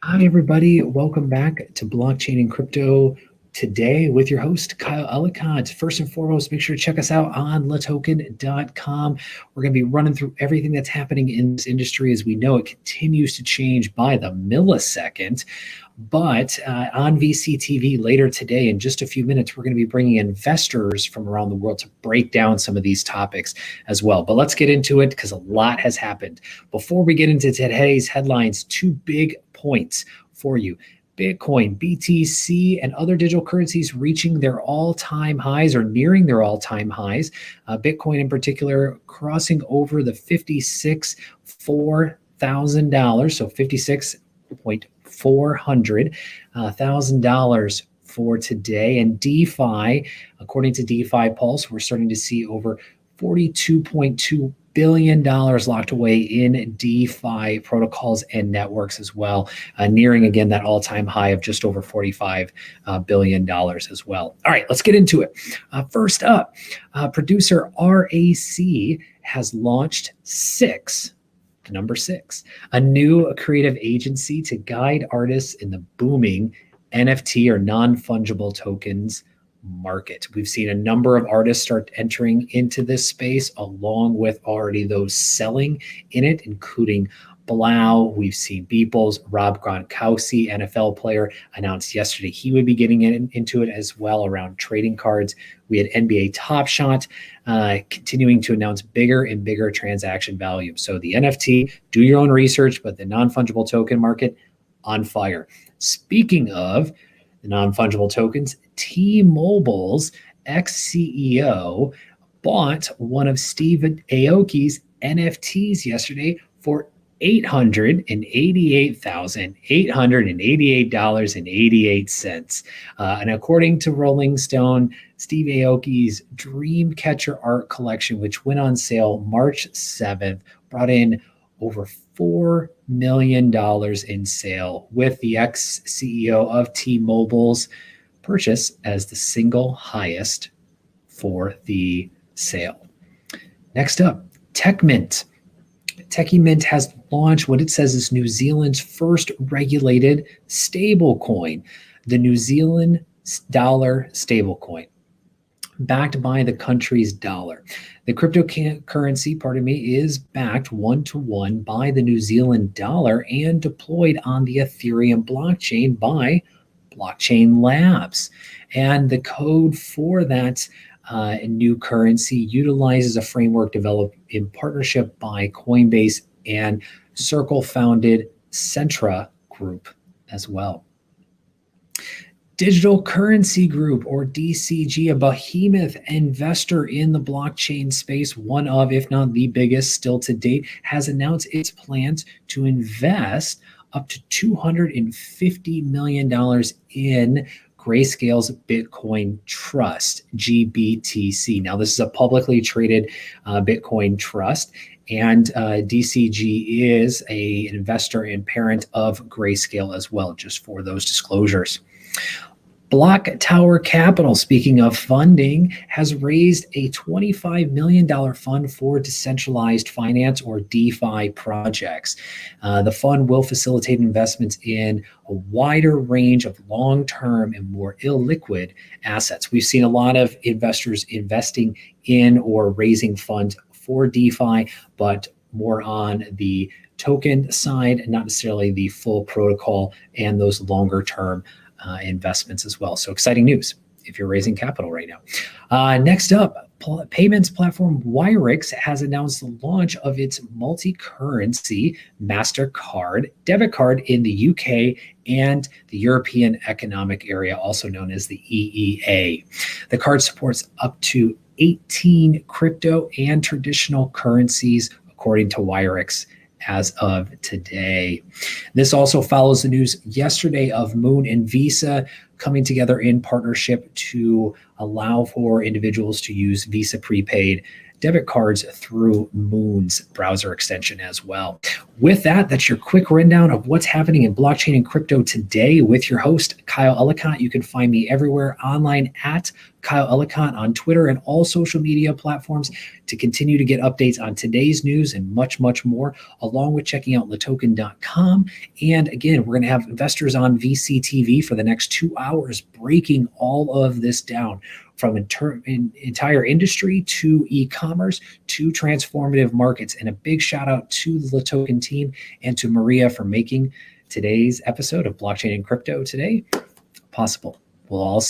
Hi, everybody. Welcome back to Blockchain and Crypto today with your host, Kyle Ellicott. First and foremost, make sure to check us out on LATOKEN.com. We're going to be running through everything that's happening in this industry. As we know, it continues to change by the millisecond. But on VCTV later today, in just a few minutes, we're going to be bringing investors from around the world to break down some of these topics as well. But let's get into it because a lot has happened. Before we get into today's headlines, two big points for you. Bitcoin, BTC, and other digital currencies reaching their all-time highs or nearing their all-time highs. Bitcoin in particular crossing over the $56,400, so $56,400,000 for today. And DeFi, according to DeFi Pulse, we're starting to see over $42.2 billion locked away in DeFi protocols and networks as well, nearing again that all-time high of just over $45 billion as well. All right, let's get into it. First up, producer RAC has launched number six, a new creative agency to guide artists in the booming NFT or non-fungible tokens market. We've seen a number of artists start entering into this space along with already those selling in it, including Blau. We've seen Beeples, Rob Gronkowski, NFL player, announced yesterday he would be getting into it as well around trading cards. We had NBA Top Shot continuing to announce bigger and bigger transaction value. So the NFT, do your own research, but the non-fungible token market on fire. Speaking of the non-fungible tokens, T-Mobile's ex-CEO bought one of Steve Aoki's NFTs yesterday for $888,888.88. And according to Rolling Stone, Steve Aoki's Dreamcatcher art collection, which went on sale March 7th, brought in over $4 million in sale, with the ex-CEO of T-Mobile's purchase as the single highest for the sale. Next up, TechMint. TechieMint has launched what it says is New Zealand's first regulated stablecoin, the New Zealand dollar stablecoin, backed by the country's dollar. The cryptocurrency, is backed one-to-one by the New Zealand dollar and deployed on the Ethereum blockchain by Blockchain Labs. And the code for that new currency utilizes a framework developed in partnership by Coinbase and Circle-founded Centra Group as well. Digital Currency Group, or DCG, a behemoth investor in the blockchain space, one of, if not the biggest still to date, has announced its plans to invest up to $250 million in Grayscale's Bitcoin Trust, GBTC. Now, this is a publicly traded Bitcoin trust, and DCG is an investor and parent of Grayscale as well, just for those disclosures. Block Tower Capital, speaking of funding, has raised a $25 million fund for decentralized finance, or DeFi, projects. The fund will facilitate investments in a wider range of long-term and more illiquid assets. We've seen a lot of investors investing in or raising funds for DeFi, but more on the token side, not necessarily the full protocol and those longer-term investments as well. So exciting news if you're raising capital right now. Next up, payments platform Wyrix has announced the launch of its multi-currency MasterCard debit card in the UK and the European Economic Area, also known as the EEA. The card supports up to 18 crypto and traditional currencies, according to Wyrix, as of today. This also follows the news yesterday of Moon and Visa coming together in partnership to allow for individuals to use Visa Prepaid debit cards through Moon's browser extension as well. With that, that's your quick rundown of what's happening in blockchain and crypto today with your host, Kyle Ellicott. You can find me everywhere online at Kyle Ellicott on Twitter and all social media platforms to continue to get updates on today's news and much, much more, along with checking out LATOKEN.com. And again, we're going to have investors on VCTV for the next 2 hours, breaking all of this down from entire industry to e-commerce to transformative markets. And a big shout out to the LATOKEN team and to Maria for making today's episode of Blockchain and Crypto Today possible. We'll all see